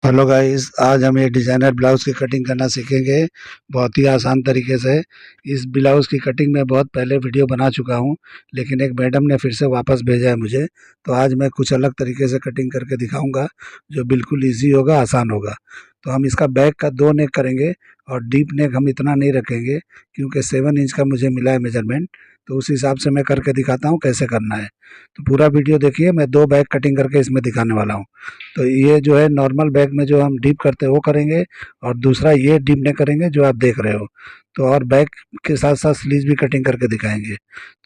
Hello guys, आज हम एक डिज़ाइनर ब्लाउज़ की कटिंग करना सीखेंगे बहुत ही आसान तरीके से। इस ब्लाउज़ की कटिंग मैं बहुत पहले वीडियो बना चुका हूँ, लेकिन एक मैडम ने फिर से वापस भेजा है मुझे। तो आज मैं कुछ अलग तरीके से कटिंग करके दिखाऊंगा, जो बिल्कुल इजी होगा, आसान होगा। तो हम इसका बैक का 2 नेक करेंगे और डीप नेक हम इतना नहीं रखेंगे, क्योंकि 7 इंच का मुझे मिला है मेजरमेंट। तो उस हिसाब से मैं करके दिखाता हूँ कैसे करना है। तो पूरा वीडियो देखिए, मैं 2 बैक कटिंग करके इसमें दिखाने वाला हूँ। तो ये जो है नॉर्मल बैक में जो हम डीप करते हैं वो करेंगे, और दूसरा ये डीप नेक करेंगे जो आप देख रहे हो। तो और बैक के साथ साथ स्लीव्स भी कटिंग करके दिखाएंगे।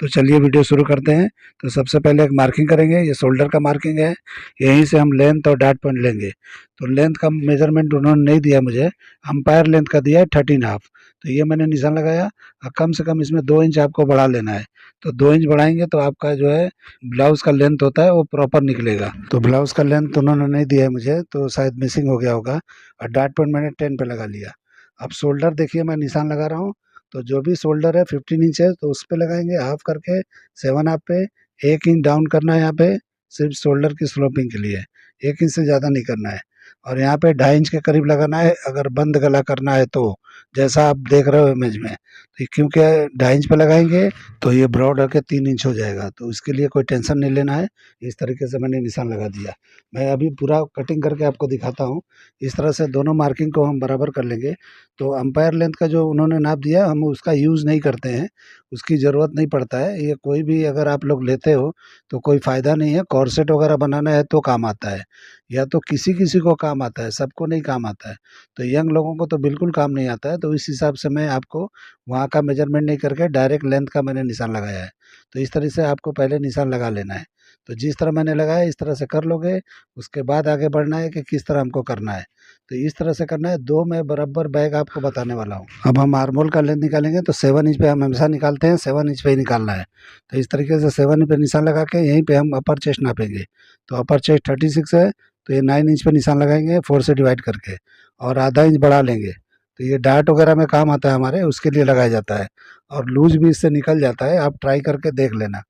तो चलिए वीडियो शुरू करते हैं। तो सबसे पहले एक मार्किंग करेंगे, ये शोल्डर का मार्किंग है। यहीं से हम लेंथ और डाट पॉइंट लेंगे। तो लेंथ का मेजरमेंट उन्होंने नहीं दिया मुझे, अंपायर लेंथ का दिया है 13.5। तो ये मैंने निशान लगाया, और कम से कम इसमें 2 इंच आपको बढ़ा लेना है। तो 2 इंच बढ़ाएंगे तो आपका जो है ब्लाउज का लेंथ होता है वो प्रॉपर निकलेगा। तो ब्लाउज का लेंथ उन्होंने नहीं दिया है मुझे, तो शायद मिसिंग हो गया होगा। और डाट पॉइंट मैंने 10 पे लगा लिया। अब शोल्डर देखिए, मैं निशान लगा रहा हूँ। तो जो भी शोल्डर है 15 इंच है, तो उस पे लगाएंगे हाफ करके, 7 हाफ पे। 1 इंच डाउन करना है यहाँ पे, सिर्फ शोल्डर की स्लोपिंग के लिए। 1 इंच से ज़्यादा नहीं करना है। और यहाँ पे 2.5 इंच के करीब लगाना है, अगर बंद गला करना है तो, जैसा आप देख रहे हो इमेज में। तो क्योंकि 2.5 इंच पे लगाएंगे तो ये ब्रॉड होकर 3 इंच हो जाएगा, तो इसके लिए कोई टेंशन नहीं लेना है। इस तरीके से मैंने निशान लगा दिया। मैं अभी पूरा कटिंग करके आपको दिखाता हूँ। इस तरह से दोनों मार्किंग को हम बराबर कर लेंगे। तो अंपायर लेंथ का जो उन्होंने नाप दिया, हम उसका यूज़ नहीं करते हैं, उसकी ज़रूरत नहीं पड़ता है। ये कोई भी अगर आप लोग लेते हो तो कोई फ़ायदा नहीं है। कॉर्सेट वगैरह बनाना है तो काम आता है, या तो किसी किसी को काम आता है, सबको नहीं काम आता है। तो यंग लोगों को तो बिल्कुल काम नहीं आता है। तो इस हिसाब से मैं आपको वहाँ का मेजरमेंट नहीं करके डायरेक्ट लेंथ का मैंने निशान लगाया है। तो इस तरह से आपको पहले निशान लगा लेना है। तो जिस तरह मैंने लगाया इस तरह से कर लोगे, उसके बाद आगे बढ़ना है कि किस तरह हमको करना है। तो इस तरह से करना है। 2 मैं बराबर बैग आपको बताने वाला हूँ। अब हम आर्मोल का लेंथ निकालेंगे, तो 7 इंच पे हम हमेशा निकालते हैं, 7 इंच पे ही निकालना है। तो इस तरीके से 7 इंच पे निशान लगा के यहीं पे हम अपर चेस्ट नापेंगे। तो अपर चेस्ट 36 है, तो ये 9 इंच पे निशान लगाएंगे 4 से डिवाइड करके, और आधा इंच बढ़ा लेंगे। तो ये डार्ट वगैरह में काम आता है हमारे, उसके लिए लगाया जाता है। और लूज भी इससे निकल जाता है, आप ट्राई करके देख लेना।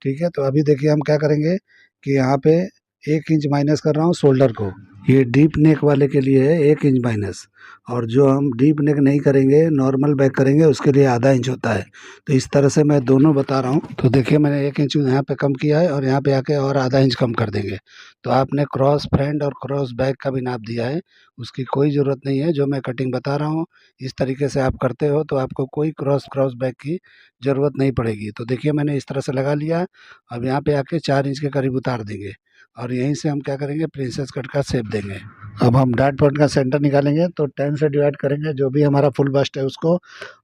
ठीक है, तो अभी देखिए हम क्या करेंगे कि यहाँ पे 1 इंच माइनस कर रहा हूँ शोल्डर को। ये डीप नेक वाले के लिए है 1 इंच माइनस, और जो हम डीप नेक नहीं करेंगे, नॉर्मल बैक करेंगे, उसके लिए आधा इंच होता है। तो इस तरह से मैं दोनों बता रहा हूँ। तो देखिए मैंने 1 इंच यहाँ पे कम किया है, और यहाँ पे आके और आधा इंच कम कर देंगे। तो आपने क्रॉस फ्रंट और क्रॉस बैक का भी नाप दिया है, उसकी कोई ज़रूरत नहीं है। जो मैं कटिंग बता रहा हूँ इस तरीके से आप करते हो, तो आपको कोई क्रॉस क्रॉस बैक की ज़रूरत नहीं पड़ेगी। तो देखिए मैंने इस तरह से लगा लिया। अब यहाँ पे आके 4 इंच के करीब उतार देंगे, और यहीं से हम क्या करेंगे, प्रिंसेस कट का शेप देंगे। अब हम डार्ट पॉइंट का सेंटर निकालेंगे, तो 10 से डिवाइड करेंगे जो भी हमारा फुल बस्ट है उसको,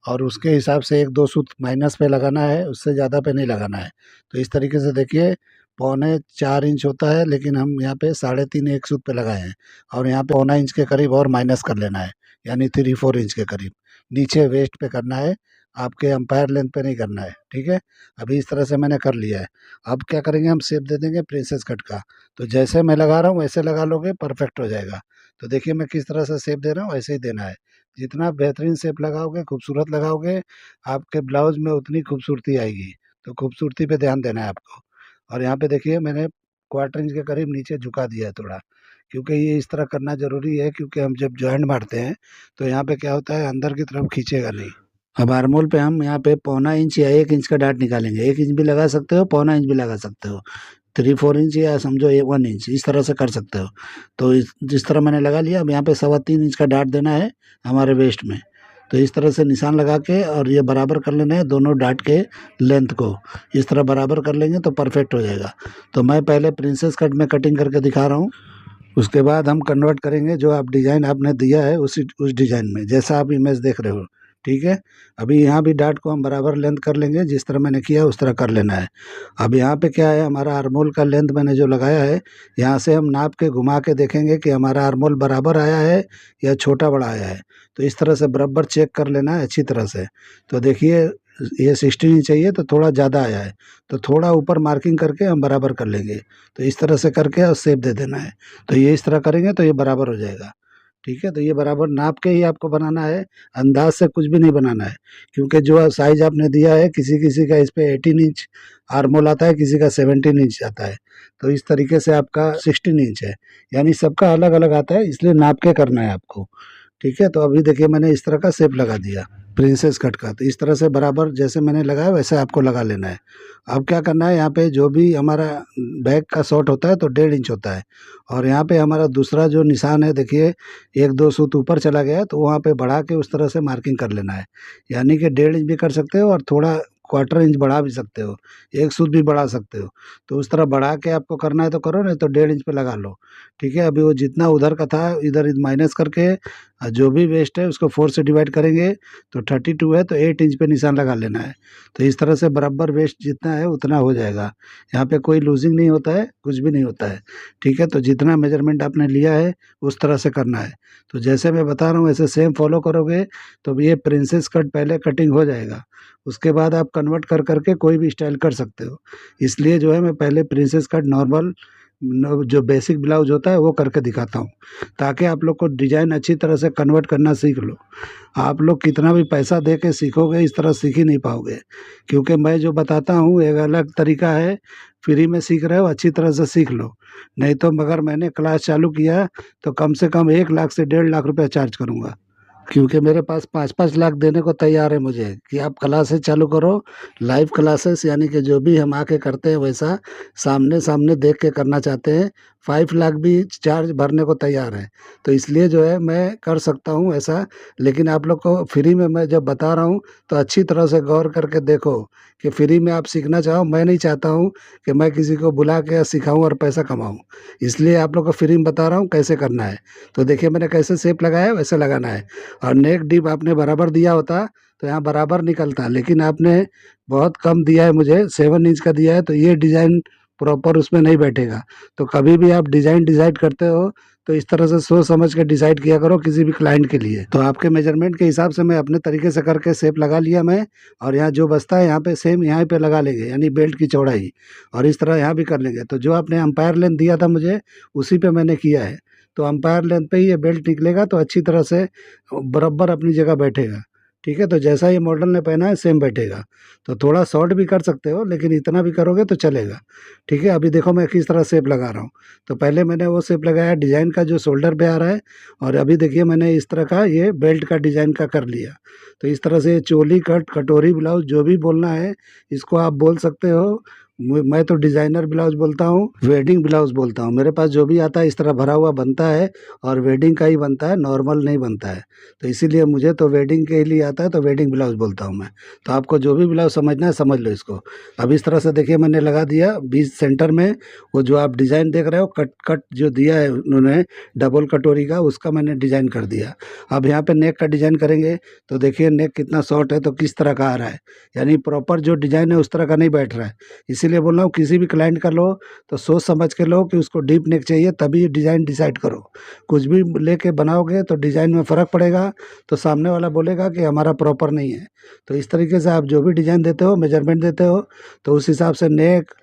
और उसके हिसाब से 1-2 सूत माइनस पे लगाना है, उससे ज़्यादा पे नहीं लगाना है। तो इस तरीके से देखिए, 3.25 इंच होता है, लेकिन हम यहाँ पे 3.5 एक सूत पे लगाए हैं। और यहाँ पे 1.25 इंच के करीब और माइनस कर लेना है, यानी 3-4 इंच के करीब नीचे वेस्ट पे करना है, आपके अंपायर लेंथ पे नहीं करना है। ठीक है, अभी इस तरह से मैंने कर लिया है। अब क्या करेंगे, हम शेप दे देंगे प्रिंसेस कट का। तो जैसे मैं लगा रहा हूँ वैसे लगा लोगे, परफेक्ट हो जाएगा। तो देखिए मैं किस तरह से शेप दे रहा हूँ, ऐसे ही देना है। जितना बेहतरीन शेप लगाओगे, खूबसूरत लगाओगे, आपके ब्लाउज में उतनी खूबसूरती आएगी। तो खूबसूरती पे ध्यान देना है आपको। और यहाँ पे देखिए मैंने 1/4 इंच के करीब नीचे झुका दिया है थोड़ा, क्योंकि ये इस तरह करना ज़रूरी है, क्योंकि हम जब जॉइंट मारते हैं तो यहाँ पे क्या होता है, अंदर की तरफ खींचेगा नहीं। अब आर्मोल पे हम यहाँ पे 0.25 इंच या 1 इंच का डाट निकालेंगे। 1 इंच भी लगा सकते हो, 0.25 इंच भी लगा सकते हो, 3-4 इंच, या समझो ये 1 इंच, इस तरह से कर सकते हो। तो जिस तरह मैंने लगा लिया, अब यहाँ पे 3.25 इंच का डाट देना है हमारे वेस्ट में। तो इस तरह से निशान लगा के, और ये बराबर कर लेना है दोनों डाट के लेंथ को। इस तरह बराबर कर लेंगे तो परफेक्ट हो जाएगा। तो मैं पहले प्रिंसेस कट में कटिंग करके दिखा रहा हूँ, उसके बाद हम कन्वर्ट करेंगे जो आप डिज़ाइन आपने दिया है उस डिज़ाइन में, जैसा आप इमेज देख रहे हो। ठीक है, अभी यहाँ भी डाट को हम बराबर लेंथ कर लेंगे, जिस तरह मैंने किया उस तरह कर लेना है। अब यहाँ पे क्या है, हमारा आर्मोल का लेंथ मैंने जो लगाया है, यहाँ से हम नाप के घुमा के देखेंगे कि हमारा आर्मोल बराबर आया है या छोटा बड़ा आया है। तो इस तरह से बराबर चेक कर लेना है अच्छी तरह से। तो देखिए ये 16 इंच चाहिए, तो थोड़ा ज़्यादा आया है, तो थोड़ा ऊपर मार्किंग करके हम बराबर कर लेंगे। तो इस तरह से करके और शेप दे देना है। तो ये इस तरह करेंगे तो ये बराबर हो जाएगा। ठीक है, तो ये बराबर नाप के ही आपको बनाना है, अंदाज से कुछ भी नहीं बनाना है, क्योंकि जो साइज आपने दिया है किसी किसी का इस पे 18 इंच आर्मोल आता है, किसी का 17 इंच आता है, तो इस तरीके से आपका 16 इंच है, यानी सबका अलग अलग आता है, इसलिए नाप के करना है आपको। ठीक है, तो अभी देखिए मैंने इस तरह का शेप लगा दिया प्रिंसेस कट का, तो इस तरह से बराबर जैसे मैंने लगाया वैसे आपको लगा लेना है। अब क्या करना है, यहाँ पे जो भी हमारा बैक का शॉर्ट होता है तो 1.5 इंच होता है, और यहाँ पे हमारा दूसरा जो निशान है देखिए, एक दो सूत ऊपर चला गया है, तो वहाँ पे बढ़ा के उस तरह से मार्किंग कर लेना है, यानी कि 1.5 इंच भी कर सकते हो और थोड़ा क्वार्टर इंच बढ़ा भी सकते हो, एक सूत भी बढ़ा सकते हो, तो उस तरह बढ़ा के आपको करना है तो करो, नहीं तो 1.5 इंच पे लगा लो। ठीक है, अभी वो जितना उधर का था इधर माइनस करके जो भी वेस्ट है उसको 4 से डिवाइड करेंगे तो 32 है, तो 8 इंच पे निशान लगा लेना है। तो इस तरह से बराबर वेस्ट जितना है उतना हो जाएगा, यहाँ पे कोई लूजिंग नहीं होता है, कुछ भी नहीं होता है। ठीक है, तो जितना मेजरमेंट आपने लिया है उस तरह से करना है, तो जैसे मैं बता रहा हूँ वैसे सेम फॉलो करोगे तो ये प्रिंसेस कट पहले कटिंग हो जाएगा, उसके बाद आप कन्वर्ट कर करके कोई भी स्टाइल कर सकते हो। इसलिए जो है मैं पहले प्रिंसेस कट नॉर्मल जो बेसिक ब्लाउज होता है वो करके दिखाता हूँ, ताकि आप लोग को डिजाइन अच्छी तरह से कन्वर्ट करना सीख लो। आप लोग कितना भी पैसा दे के सीखोगे इस तरह सीख ही नहीं पाओगे, क्योंकि मैं जो बताता हूँ एक अलग तरीका है, फ्री में सीख रहे हो अच्छी तरह से सीख लो, नहीं तो मगर मैंने क्लास चालू किया तो कम से कम 1 लाख से 1.5 लाख रुपया चार्ज करूँगा, क्योंकि मेरे पास 5-5 लाख देने को तैयार है मुझे कि आप क्लासेस चालू करो, लाइव क्लासेस, यानी कि जो भी हम आके करते हैं वैसा सामने सामने देख के करना चाहते हैं। 5 लाख भी चार्ज भरने को तैयार है, तो इसलिए जो है मैं कर सकता हूँ ऐसा, लेकिन आप लोग को फ्री में मैं जब बता रहा हूँ तो अच्छी तरह से गौर करके देखो कि फ्री में आप सीखना चाहो। मैं नहीं चाहता हूँ कि मैं किसी को बुला के सिखाऊँ और पैसा कमाऊँ, इसलिए आप लोग को फ्री में बता रहा हूँ कैसे करना है। तो देखिए मैंने कैसे शेप लगाया है वैसे लगाना है, और नेक डीप आपने बराबर दिया होता तो यहाँ बराबर निकलता, लेकिन आपने बहुत कम दिया है, मुझे 7 इंच का दिया है, तो ये डिज़ाइन प्रॉपर उसमें नहीं बैठेगा। तो कभी भी आप डिज़ाइन डिसाइड करते हो तो इस तरह से सोच समझ के डिसाइड किया करो किसी भी क्लाइंट के लिए। तो आपके मेजरमेंट के हिसाब से मैं अपने तरीके से करके शेप लगा लिया मैं, और यहाँ जो बचता है यहाँ पे सेम यहाँ पे लगा लेंगे, यानी बेल्ट की चौड़ाई, और इस तरह यहाँ भी कर लेंगे। तो जो आपने अंपायर लेंथ दिया था मुझे उसी पे मैंने किया है, तो अंपायर लेंथ पे ही ये बेल्ट निकलेगा, तो अच्छी तरह से बराबर अपनी जगह बैठेगा। ठीक है, तो जैसा ये मॉडल ने पहना है सेम बैठेगा, तो थोड़ा शॉर्ट भी कर सकते हो लेकिन इतना भी करोगे तो चलेगा। ठीक है, अभी देखो मैं किस तरह शेप लगा रहा हूँ। तो पहले मैंने वो शेप लगाया डिज़ाइन का जो शोल्डर पे आ रहा है, और अभी देखिए मैंने इस तरह का ये बेल्ट का डिज़ाइन का कर लिया। तो इस तरह से चोली कट, कटोरी ब्लाउज जो भी बोलना है इसको आप बोल सकते हो। मैं तो डिज़ाइनर ब्लाउज बोलता हूँ, वेडिंग ब्लाउज बोलता हूँ, मेरे पास जो भी आता है इस तरह भरा हुआ बनता है, और वेडिंग का ही बनता है, नॉर्मल नहीं बनता है। तो इसीलिए मुझे तो वेडिंग के लिए आता है, तो वेडिंग ब्लाउज बोलता हूँ मैं। तो आपको जो भी ब्लाउज समझना है समझ लो इसको। अब इस तरह से देखिए मैंने लगा दिया बीच सेंटर में, वो जो आप डिज़ाइन देख रहे हो कट कट जो दिया है उन्होंने डबल कटोरी का, उसका मैंने डिज़ाइन कर दिया। अब यहाँ पे नेक का डिज़ाइन करेंगे, तो देखिए नेक कितना शॉर्ट है तो किस तरह का आ रहा है, यानी प्रॉपर जो डिज़ाइन है उस तरह का नहीं बैठ रहा है। इसीलिए बोल रहा हूँ किसी भी क्लाइंट का लो तो सोच समझ के लो कि उसको डीप नेक चाहिए, तभी डिज़ाइन डिसाइड करो। कुछ भी लेके बनाओगे तो डिज़ाइन में फ़र्क पड़ेगा, तो सामने वाला बोलेगा कि हमारा प्रॉपर नहीं है। तो इस तरीके से आप जो भी डिज़ाइन देते हो, मेजरमेंट देते हो, तो उस हिसाब से नेक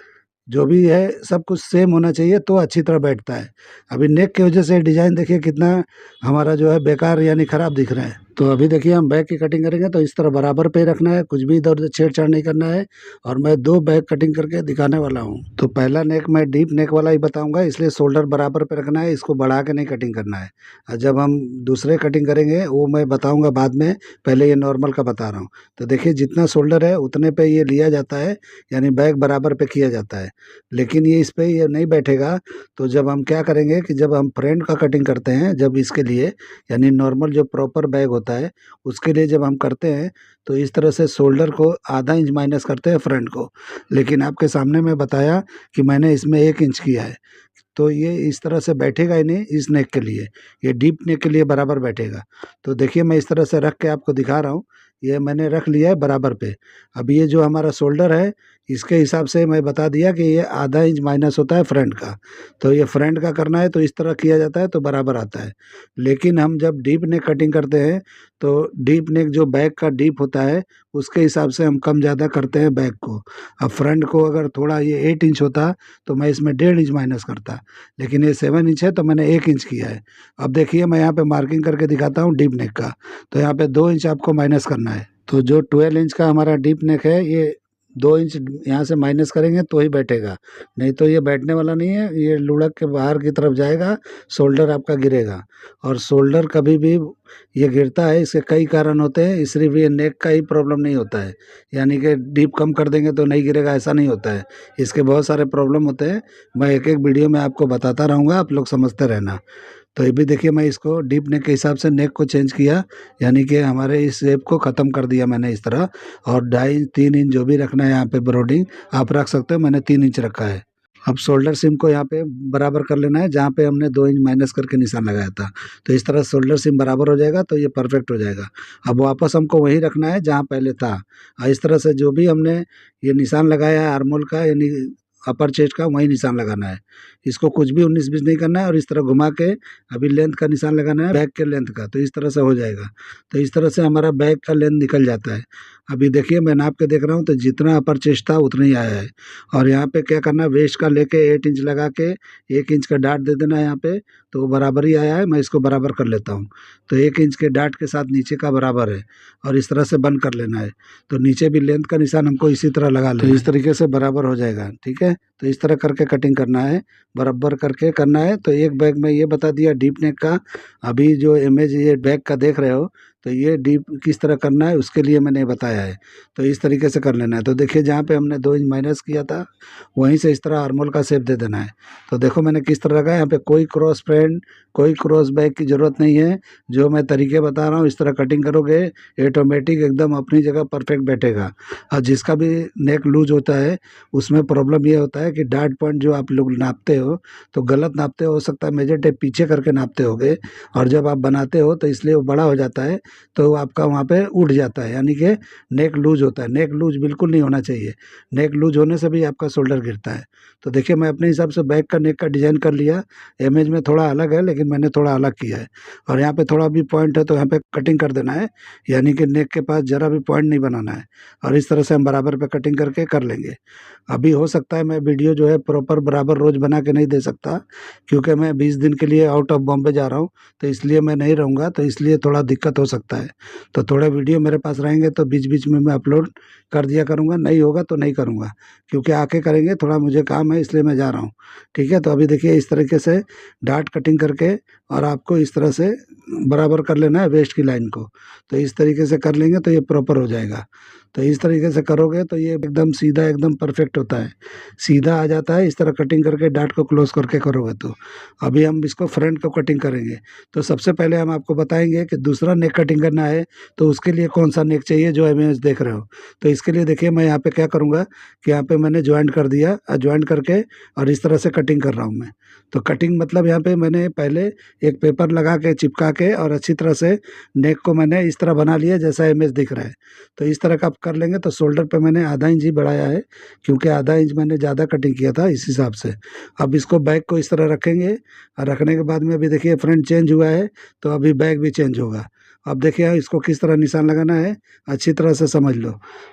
जो भी है सब कुछ सेम होना चाहिए तो अच्छी तरह बैठता है। अभी नेक की वजह से डिज़ाइन देखिए कितना हमारा जो है बेकार यानी ख़राब दिख रहा है। तो अभी देखिए हम बैक की कटिंग करेंगे तो इस तरह बराबर पे रखना है, कुछ भी इधर उधर छेड़छाड़ नहीं करना है, और मैं 2 बैक कटिंग करके दिखाने वाला हूँ। तो पहला नेक मैं डीप नेक वाला ही बताऊँगा, इसलिए शोल्डर बराबर पे रखना है, इसको बढ़ा के नहीं कटिंग करना है। और जब हम दूसरे कटिंग करेंगे वो मैं बताऊँगा बाद में, पहले ये नॉर्मल का बता रहा हूँ। तो देखिए जितना शोल्डर है उतने पे ये लिया जाता है, यानी बैक बराबर पे किया जाता है, लेकिन ये इस पे ये नहीं बैठेगा। तो जब हम क्या करेंगे कि जब हम फ्रंट का कटिंग करते हैं, जब इसके लिए यानी नॉर्मल जो प्रॉपर बैग होता है उसके लिए जब हम करते हैं, तो इस तरह से शोल्डर को आधा इंच माइनस करते हैं फ्रंट को, लेकिन आपके सामने मैं बताया कि मैंने इसमें 1 इंच किया है, तो ये इस तरह से बैठेगा ही नहीं इस नेक के लिए, ये डीप नेक के लिए बराबर बैठेगा। तो देखिए मैं इस तरह से रख के आपको दिखा रहा हूँ, ये मैंने रख लिया है बराबर पे। अब ये जो हमारा शोल्डर है इसके हिसाब से मैं बता दिया कि ये आधा इंच माइनस होता है फ्रंट का। तो ये फ्रंट का करना है तो इस तरह किया जाता है तो बराबर आता है। लेकिन हम जब डीप नेक कटिंग करते हैं तो डीप नेक जो बैक का डीप होता है उसके हिसाब से हम कम ज़्यादा करते हैं बैक को। अब फ्रंट को अगर थोड़ा ये 8 इंच होता तो मैं इसमें 1.5 इंच माइनस करता, लेकिन ये 7 इंच है तो मैंने 1 इंच किया है। अब देखिए मैं यहाँ पे मार्किंग करके दिखाता हूँ डीप नेक का। तो यहाँ पे 2 इंच आपको माइनस करना है। तो जो 12 इंच का हमारा डीप नेक है ये 2 इंच यहाँ से माइनस करेंगे तो ही बैठेगा, नहीं तो ये बैठने वाला नहीं है, ये लुढ़क के बाहर की तरफ जाएगा, शोल्डर आपका गिरेगा। और शोल्डर कभी भी ये गिरता है, इसके कई कारण होते हैं, सिर्फ ये नेक का ही प्रॉब्लम नहीं होता है, यानी कि डीप कम कर देंगे तो नहीं गिरेगा ऐसा नहीं होता है, इसके बहुत सारे प्रॉब्लम होते हैं। मैं एक एक वीडियो में आपको बताता रहूँगा, आप लोग समझते रहना। तो ये भी देखिए मैं इसको डीप नेक के हिसाब से नेक को चेंज किया, यानी कि हमारे इस शेप को ख़त्म कर दिया मैंने इस तरह। और 2.5-3 इंच जो भी रखना है यहाँ पे ब्रोडिंग आप रख सकते हो, मैंने 3 इंच रखा है। अब शोल्डर सिम को यहाँ पे बराबर कर लेना है जहाँ पे हमने 2 इंच माइनस करके निशान लगाया था। तो इस तरह शोल्डर सिम बराबर हो जाएगा तो ये परफेक्ट हो जाएगा। अब वापस हमको वहीं रखना है जहाँ पहले था, और इस तरह से जो भी हमने ये निशान लगाया है आर्मोल का यानी अपर चेस्ट का वही निशान लगाना है। इसको कुछ भी 19-20 नहीं करना है, और इस तरह घुमा के अभी लेंथ का निशान लगाना है बैक के लेंथ का, तो इस तरह से हो जाएगा। तो इस तरह से हमारा बैक का लेंथ निकल जाता है। अभी देखिए मैं नाप के देख रहा हूँ तो जितना अपर चेस्ट था उतना ही आया है। और यहाँ पे क्या करना है, वेस्ट का लेके 8 इंच लगा के 1 इंच का डाट दे देना है यहाँ पे, तो वो बराबर ही आया है। मैं इसको बराबर कर लेता हूँ। तो 1 इंच के डाट के साथ नीचे का बराबर है, और इस तरह से बंद कर लेना है। तो नीचे भी लेंथ का निशान हमको इसी तरह लगा लेना है, तो इस तरीके से बराबर हो जाएगा। ठीक है, तो इस तरह करके कटिंग करना है, बराबर करके करना है। तो एक बैग में ये बता दिया डीप नेक का। अभी जो इमेज ये बैग का देख रहे हो तो ये डीप किस तरह करना है उसके लिए मैंने बताया है। तो इस तरीके से कर लेना है। तो देखिए जहाँ पे हमने 2 इंच माइनस किया था वहीं से इस तरह आर्मोल का शेप दे देना है। तो देखो मैंने किस तरह रखा है, यहाँ पे कोई क्रॉस फ्रेंड कोई क्रॉस बैक की ज़रूरत नहीं है। जो मैं तरीके बता रहा हूँ इस तरह कटिंग करोगे ऑटोमेटिक एकदम अपनी जगह परफेक्ट बैठेगा। और जिसका भी नेक लूज होता है उसमें प्रॉब्लम ये होता है कि डार्ट पॉइंट जो आप लोग नापते हो तो गलत नापते हो सकता है मेजर टेप पीछे करके नापते होगे, और जब आप बनाते हो तो इसलिए वो बड़ा हो जाता है, तो आपका वहाँ पे उठ जाता है, यानी कि नेक लूज होता है। नेक लूज बिल्कुल नहीं होना चाहिए, नेक लूज होने से भी आपका शोल्डर गिरता है। तो देखिए मैं अपने हिसाब से बैक का नेक का डिज़ाइन कर लिया। इमेज में थोड़ा अलग है लेकिन मैंने थोड़ा अलग किया है। और यहाँ पे थोड़ा भी पॉइंट है तो यहाँ पे कटिंग कर देना है, यानी कि नेक के पास ज़रा भी पॉइंट नहीं बनाना है। और इस तरह से हम बराबर पे कटिंग करके कर लेंगे। अभी हो सकता है मैं वीडियो जो है प्रॉपर बराबर रोज़ बना के नहीं दे सकता, क्योंकि मैं 20 दिन के लिए आउट ऑफ बॉम्बे जा रहा हूँ, तो इसलिए मैं नहीं रहूँगा, तो इसलिए थोड़ा दिक्कत हो सकता है। तो थोड़े वीडियो मेरे पास रहेंगे तो बीच बीच में मैं अपलोड कर दिया करूँगा, नहीं होगा तो नहीं करूँगा, क्योंकि आके करेंगे, थोड़ा मुझे काम है इसलिए मैं जा रहा हूँ। ठीक है, तो अभी देखिए इस तरीके से डार्ट कटिंग करके और आपको इस तरह से बराबर कर लेना है वेस्ट की लाइन को। तो इस तरीके से कर लेंगे तो ये प्रॉपर हो जाएगा। तो इस तरीके से करोगे तो ये एकदम सीधा एकदम परफेक्ट होता है, सीधा आ जाता है। इस तरह कटिंग करके डार्ट को क्लोज करके करोगे तो। अभी हम इसको फ्रंट को कटिंग करेंगे। तो सबसे पहले हम आपको बताएंगे कि दूसरा नेक कटिंग करना है तो उसके लिए कौन सा नेक चाहिए जो इमेज देख रहे हो। तो इसके लिए देखिए मैं यहाँ पे क्या करूँगा कि यहाँ पे मैंने ज्वाइंट कर दिया, ज्वाइंट करके और इस तरह से कटिंग कर रहा हूँ मैं। तो कटिंग मतलब यहाँ पे मैंने पहले एक पेपर लगा के चिपका के और अच्छी तरह से नेक को मैंने इस तरह बना लिया जैसा इमेज दिख रहा है। तो इस तरह का आप कर लेंगे। तो शोल्डर पे मैंने आधा इंच ही बढ़ाया है, क्योंकि आधा इंच मैंने ज़्यादा कटिंग किया था इस हिसाब से। अब इसको बैक को इस तरह रखेंगे, और रखने के बाद में अभी देखिए फ्रंट चेंज हुआ है तो अभी बैक भी चेंज होगा। अब देखिए इसको किस तरह निशान लगाना है अच्छी तरह से समझ लो।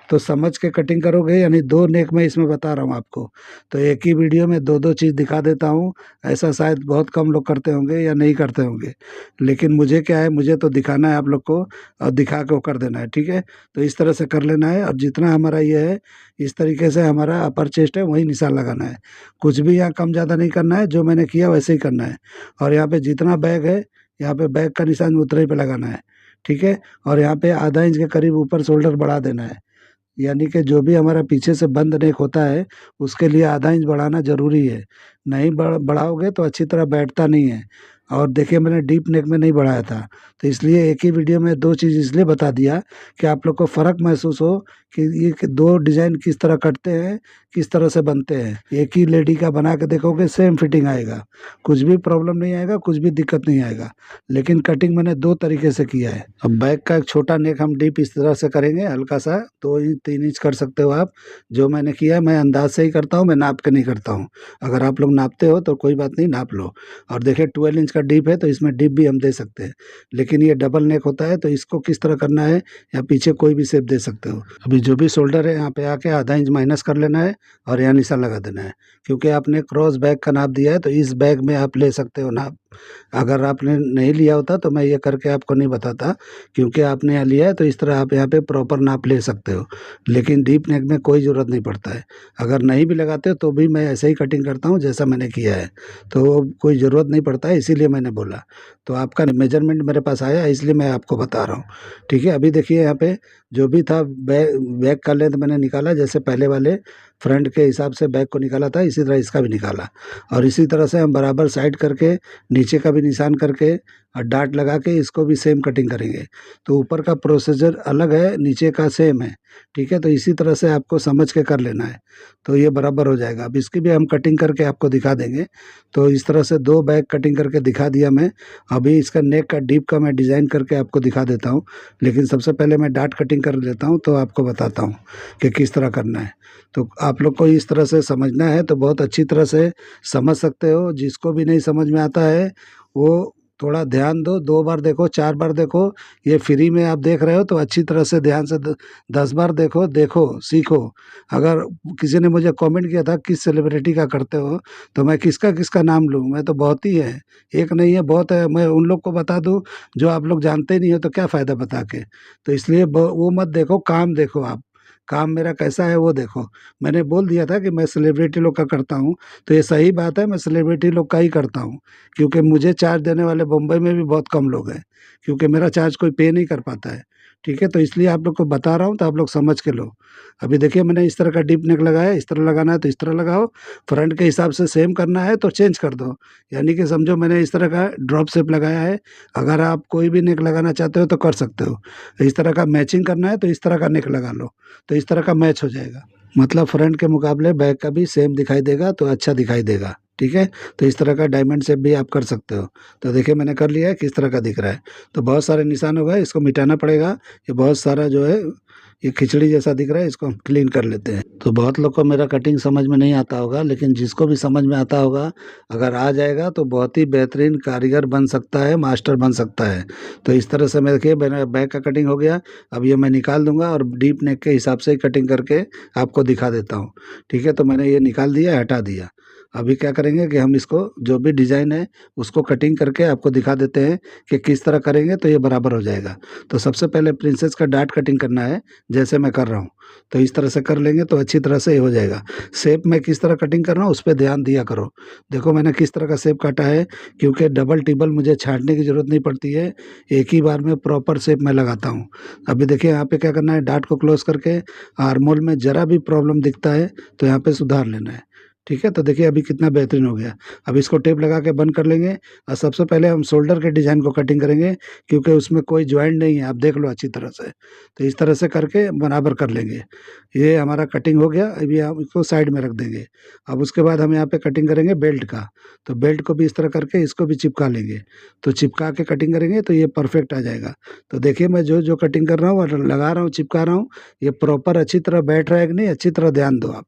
तो समझ के कटिंग करोगे, यानी 2 नेक मैं इसमें बता रहा हूँ आपको, तो एक ही वीडियो में 2-2 चीज़ दिखा देता हूँ। ऐसा शायद बहुत कम लोग करते होंगे या नहीं करते होंगे, लेकिन मुझे क्या है, मुझे तो दिखाना है आप लोग को और दिखा के वो कर देना है। ठीक है, तो इस तरह से कर लेना है। और जितना हमारा ये है इस तरीके से हमारा अपर चेस्ट है वही निशान लगाना है, कुछ भी यहाँ कम ज़्यादा नहीं करना है, जो मैंने किया वैसे ही करना है। और यहाँ पे जितना बैग है यहाँ पे बैग का निशान उतना ही पे लगाना है। ठीक है, और यहाँ पे आधा इंच के करीब ऊपर शोल्डर बढ़ा देना है, यानी कि जो भी हमारा पीछे से बंद नेक होता है उसके लिए आधा इंच बढ़ाना ज़रूरी है। नहीं बढ़ाओगे तो अच्छी तरह बैठता नहीं है। और देखिए मैंने डीप नेक में नहीं बढ़ाया था, तो इसलिए एक ही वीडियो में दो चीज़ इसलिए बता दिया कि आप लोग को फ़र्क महसूस हो कि ये कि दो डिज़ाइन किस तरह कटते हैं, किस तरह से बनते हैं। एक ही लेडी का बना के देखोगे सेम फिटिंग आएगा, कुछ भी प्रॉब्लम नहीं आएगा, कुछ भी दिक्कत नहीं आएगा। लेकिन कटिंग मैंने दो तरीके से किया है। अब बैक का एक छोटा नेक हम डीप इस तरह से करेंगे, हल्का सा 2 इंच 3 इंच कर सकते हो आप। जो मैंने किया है मैं अंदाज से ही करता हूँ, मैं नाप के नहीं करता हूँ। अगर आप लोग नापते हो तो कोई बात नहीं, नाप लो। और देखिए 12 इंच का डीप है तो इसमें डीप भी हम दे सकते हैं, लेकिन ये डबल नेक होता है तो इसको किस तरह करना है, या पीछे कोई भी शेप दे सकते हो। अभी जो भी शोल्डर है यहाँ पे आके आधा इंच माइनस कर लेना है और यहाँ निशान लगा देना है, क्योंकि आपने क्रॉस बैग का नाप दिया है तो इस बैग में आप ले सकते हो नाप। अगर आपने नहीं लिया होता तो मैं ये करके आपको नहीं बताता, क्योंकि आपने यहाँ लिया है तो इस तरह आप यहाँ पे प्रॉपर नाप ले सकते हो। लेकिन डीप नेक में कोई ज़रूरत नहीं पड़ता है। अगर नहीं भी लगाते हो तो भी मैं ऐसे ही कटिंग करता हूँ जैसा मैंने किया है, तो कोई ज़रूरत नहीं पड़ता है, इसीलिए मैंने बोला। तो आपका मेजरमेंट मेरे पास आया इसलिए मैं आपको बता रहा हूँ। ठीक है, अभी देखिए यहाँ पे जो भी था बैग बैग का लेंथ मैंने निकाला, जैसे पहले वाले फ्रंट के हिसाब से बैग को निकाला था इसी तरह इसका भी निकाला। और इसी तरह से हम बराबर साइड करके नीचे का भी निशान करके और डाट लगा के इसको भी सेम कटिंग करेंगे। तो ऊपर का प्रोसीजर अलग है, नीचे का सेम है। ठीक है, तो इसी तरह से आपको समझ के कर लेना है, तो ये बराबर हो जाएगा। अब इसकी भी हम कटिंग करके आपको दिखा देंगे। तो इस तरह से दो बैग कटिंग करके दिखा दिया मैं। अभी इसका नेक का डीप का मैं डिज़ाइन करके आपको दिखा देता हूँ, लेकिन सबसे पहले मैं डाट कटिंग कर लेता हूँ तो आपको बताता हूँ कि किस तरह करना है। तो आप लोग को इस तरह से समझना है तो बहुत अच्छी तरह से समझ सकते हो। जिसको भी नहीं समझ में आता है वो थोड़ा ध्यान दो, 2 बार देखो, 4 बार देखो। ये फ्री में आप देख रहे हो तो अच्छी तरह से ध्यान से 10 बार देखो, सीखो। अगर किसी ने मुझे कमेंट किया था किस सेलिब्रिटी का करते हो, तो मैं किसका किसका नाम लूँ, मैं तो बहुत ही है, एक नहीं है बहुत है। मैं उन लोग को बता दूँ जो आप लोग जानते ही नहीं हो तो क्या फ़ायदा बता के। तो इसलिए वो मत देखो, काम देखो आप, काम मेरा कैसा है वो देखो। मैंने बोल दिया था कि मैं सेलिब्रिटी लोग का करता हूँ, तो ये सही बात है, मैं सेलिब्रिटी लोग का ही करता हूँ। क्योंकि मुझे चार्ज देने वाले मुंबई में भी बहुत कम लोग हैं, क्योंकि मेरा चार्ज कोई पे नहीं कर पाता है। ठीक है, तो इसलिए आप लोग को बता रहा हूँ तो आप लोग समझ के लो। अभी देखिए मैंने इस तरह का डीप नेक लगाया, इस तरह लगाना है तो इस तरह लगाओ। फ्रंट के हिसाब से सेम करना है तो चेंज कर दो, यानी कि समझो मैंने इस तरह का ड्रॉप शेप लगाया है। अगर आप कोई भी नेक लगाना चाहते हो तो कर सकते हो। इस तरह का मैचिंग करना है तो इस तरह का नेक लगा लो, तो इस तरह का मैच हो जाएगा। मतलब फ्रंट के मुकाबले बैक का भी सेम दिखाई देगा तो अच्छा दिखाई देगा। ठीक है, तो इस तरह का डायमंड शेप भी आप कर सकते हो। तो देखिए मैंने कर लिया है, किस तरह का दिख रहा है। तो बहुत सारे निशान हो गए, इसको मिटाना पड़ेगा। ये बहुत सारा जो है ये खिचड़ी जैसा दिख रहा है, इसको हम क्लीन कर लेते हैं। तो बहुत लोग को मेरा कटिंग समझ में नहीं आता होगा, लेकिन जिसको भी समझ में आता होगा, अगर आ जाएगा तो बहुत ही बेहतरीन कारीगर बन सकता है, मास्टर बन सकता है। तो इस तरह से मैं देखिए मेरा बैक का कटिंग हो गया। अब ये मैं निकाल दूंगा और डीप नेक के हिसाब से ही कटिंग करके आपको दिखा देता हूँ। ठीक है, तो मैंने ये निकाल दिया, हटा दिया। अभी क्या करेंगे कि हम इसको जो भी डिज़ाइन है उसको कटिंग करके आपको दिखा देते हैं कि किस तरह करेंगे तो ये बराबर हो जाएगा। तो सबसे पहले प्रिंसेस का डार्ट कटिंग करना है, जैसे मैं कर रहा हूँ। तो इस तरह से कर लेंगे तो अच्छी तरह से ये हो जाएगा। शेप में किस तरह कटिंग कर रहा हूँ उस पर ध्यान दिया करो। देखो मैंने किस तरह का शेप काटा है, क्योंकि डबल टिबल मुझे छांटने की ज़रूरत नहीं पड़ती है, एक ही बार में प्रॉपर शेप मैं लगाता हूँ। अभी देखिए यहाँ पे क्या करना है, डार्ट को क्लोज करके आर्मोल में ज़रा भी प्रॉब्लम दिखता है तो यहाँ पे सुधार लेना है। ठीक है, तो देखिए अभी कितना बेहतरीन हो गया। अब इसको टेप लगा के बंद कर लेंगे और सबसे पहले हम शोल्डर के डिज़ाइन को कटिंग करेंगे, क्योंकि उसमें कोई जॉइंट नहीं है, आप देख लो अच्छी तरह से। तो इस तरह से करके बराबर कर लेंगे। ये हमारा कटिंग हो गया, अभी हम इसको साइड में रख देंगे। अब उसके बाद हम यहाँ पे कटिंग करेंगे बेल्ट का। तो बेल्ट को भी इस तरह करके इसको भी चिपका लेंगे। तो चिपका के कटिंग करेंगे तो ये परफेक्ट आ जाएगा। तो देखिए मैं जो जो कटिंग कर रहा हूँ और लगा रहा हूँ, चिपका रहा हूँ, ये प्रॉपर अच्छी तरह बैठ रहा है कि नहीं, अच्छी तरह ध्यान दो आप।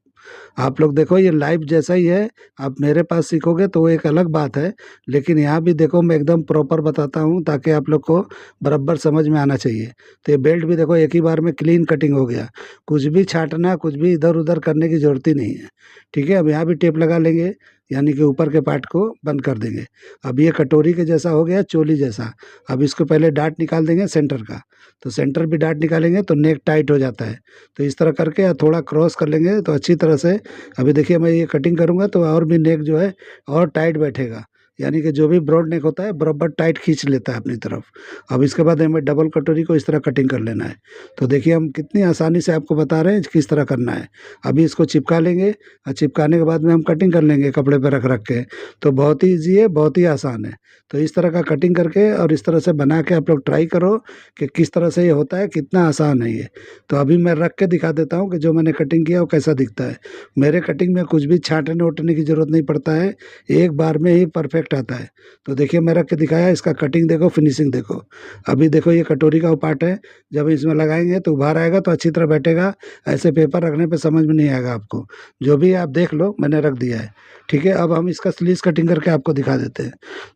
आप लोग देखो ये लाइव जैसा ही है। आप मेरे पास सीखोगे तो वो एक अलग बात है, लेकिन यहाँ भी देखो मैं एकदम प्रॉपर बताता हूँ ताकि आप लोग को बराबर समझ में आना चाहिए। तो ये बेल्ट भी देखो एक ही बार में क्लीन कटिंग हो गया, कुछ भी छाटना, कुछ भी इधर उधर करने की ज़रूरत ही नहीं है। ठीक है, अब यहाँ भी टेप लगा लेंगे, यानी कि ऊपर के पार्ट को बंद कर देंगे। अब ये कटोरी के जैसा हो गया, चोली जैसा। अब इसको पहले डाट निकाल देंगे सेंटर का। तो सेंटर भी डाट निकालेंगे तो नेक टाइट हो जाता है। तो इस तरह करके थोड़ा क्रॉस कर लेंगे तो अच्छी तरह से। अभी देखिए मैं ये कटिंग करूँगा तो और भी नेक जो है और टाइट बैठेगा, यानी कि जो भी ब्रॉड नेक होता है बराबर टाइट खींच लेता है अपनी तरफ। अब इसके बाद हमें डबल कटोरी को इस तरह कटिंग कर लेना है। तो देखिए हम कितनी आसानी से आपको बता रहे हैं किस तरह करना है। अभी इसको चिपका लेंगे और चिपकाने के बाद में हम कटिंग कर लेंगे कपड़े पर रख रख के। तो बहुत ही ईजी है, बहुत ही आसान है। तो इस तरह का कटिंग करके और इस तरह से बना के आप लोग ट्राई करो कि किस तरह से ये होता है, कितना आसान है ये। तो अभी मैं रख के दिखा देता हूँ कि जो मैंने कटिंग किया वो कैसा दिखता है। मेरे कटिंग में कुछ भी छाँटने वोटने की ज़रूरत नहीं पड़ता है, एक बार में ही परफेक्ट आता है। तो देखिए मैं रख के दिखाया, इसका कटिंग देखो, फिनिशिंग देखो। अभी देखो ये कटोरी का वो पार्ट है, जब इसमें लगाएंगे तो उभार आएगा तो अच्छी तरह बैठेगा। ऐसे पेपर रखने पे समझ में नहीं आएगा आपको। जो भी आप देख लो मैंने रख दिया है। ठीक है, अब हम इसका स्लीव्स कटिंग करके आपको दिखा देते हैं।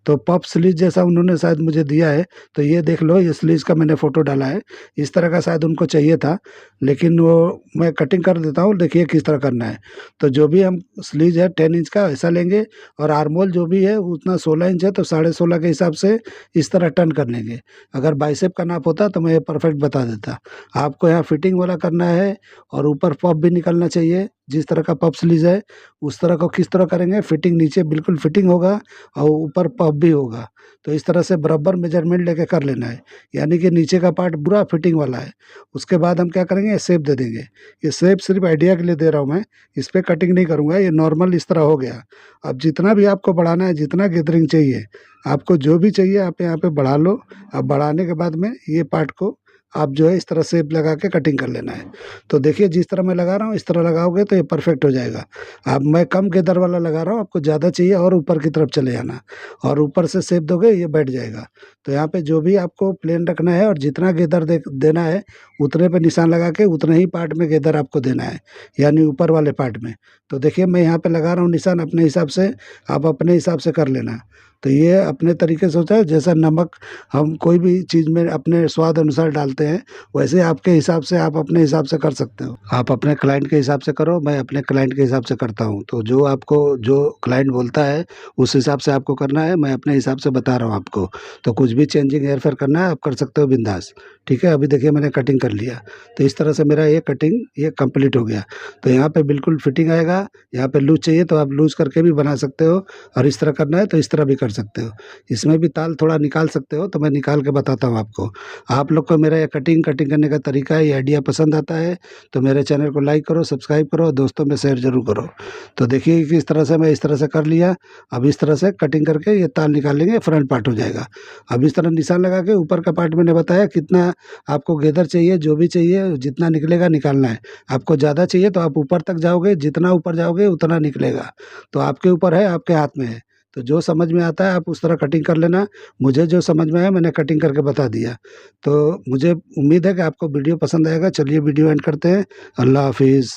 तो पफ स्लीव जैसा उन्होंने शायद मुझे दिया है, तो ये देख लो, ये स्लीव्स का मैंने फ़ोटो डाला है। इस तरह का शायद उनको चाहिए था, लेकिन वो मैं कटिंग कर देता हूँ, देखिए किस तरह करना है। तो जो भी हम स्लीव है 10 इंच का ऐसा लेंगे, और आर्मोल जो भी है उतना 16 इंच है, तो 16.5 के हिसाब से इस तरह टर्न कर लेंगे। अगर बाइसेप का नाप होता तो मैं ये परफेक्ट बता देता। आपको यहाँ फिटिंग वाला करना है, और ऊपर पफ भी निकलना चाहिए। जिस तरह का पफ स्लीव है उस तरह को किस तरह करेंगे, फिटिंग नीचे बिल्कुल फिटिंग होगा और ऊपर पफ भी होगा। तो इस तरह से बराबर मेजरमेंट लेके कर लेना है, यानी कि नीचे का पार्ट पूरा फिटिंग वाला है। उसके बाद हम क्या करेंगे, शेप दे देंगे। ये शेप सिर्फ आइडिया के लिए दे रहा हूँ मैं, इस पर कटिंग नहीं करूँगा। ये नॉर्मल इस तरह हो गया। अब जितना भी आपको बढ़ाना है, जितना गैदरिंग चाहिए, आपको जो भी चाहिए आप यहाँ पे बढ़ा लो। अब बढ़ाने के बाद में ये पार्ट को आप जो है इस तरह शेप लगा के कटिंग कर लेना है। तो देखिए जिस तरह मैं लगा रहा हूँ इस तरह लगाओगे तो ये परफेक्ट हो जाएगा। अब मैं कम गेदर वाला लगा रहा हूँ, आपको ज़्यादा चाहिए और ऊपर की तरफ चले जाना, और ऊपर से शेप दोगे ये बैठ जाएगा। तो यहाँ पे जो भी आपको प्लेन रखना है और जितना गेदर देना है उतने पे निशान लगा के उतने ही पार्ट में गेदर आपको देना है, यानी ऊपर वाले पार्ट में। तो देखिए मैं यहाँ पे लगा रहा हूँ निशान अपने हिसाब से, आप अपने हिसाब से कर लेना। तो ये अपने तरीके से होता है, जैसा नमक हम कोई भी चीज़ में अपने स्वाद अनुसार डालते हैं, वैसे आपके हिसाब से आप अपने हिसाब से कर सकते हो। आप अपने क्लाइंट के हिसाब से करो, मैं अपने क्लाइंट के हिसाब से करता हूँ। तो जो आपको जो क्लाइंट बोलता है उस हिसाब से आपको करना है, मैं अपने हिसाब से बता रहा हूँ आपको। तो कुछ भी चेंजिंग हेर फेर करना है आप कर सकते हो बिंदास। ठीक है, अभी देखिए मैंने कटिंग कर लिया। तो इस तरह से मेरा ये कटिंग ये कंप्लीट हो गया। तो यहाँ पे बिल्कुल फिटिंग आएगा। यहाँ पे लूज चाहिए तो आप लूज करके भी बना सकते हो, और इस तरह करना है तो इस तरह भी कर सकते हो। इसमें भी ताल थोड़ा निकाल सकते हो, तो मैं निकाल के बताता हूँ आपको। आप लोग को मेरा ये कटिंग करने का तरीका, ये आइडिया पसंद आता है तो मेरे चैनल को लाइक करो, सब्सक्राइब करो, दोस्तों में शेयर जरूर करो। तो देखिए कि इस तरह से मैं इस तरह से कर लिया। अब इस तरह से कटिंग करके ये ताल निकाल लेंगे, फ्रंट पार्ट हो जाएगा। अब इस तरह निशान लगा के ऊपर का पार्ट मैंने बताया कितना आपको गेदर चाहिए, जो भी चाहिए जितना निकलेगा निकालना है। आपको ज़्यादा चाहिए तो आप ऊपर तक जाओगे, जितना ऊपर जाओगे उतना निकलेगा। तो आपके ऊपर है, आपके हाथ में है। तो जो समझ में आता है आप उस तरह कटिंग कर लेना। मुझे जो समझ में आया मैंने कटिंग करके बता दिया। तो मुझे उम्मीद है कि आपको वीडियो पसंद आएगा। चलिए वीडियो एंड करते हैं। अल्लाह हाफिज़।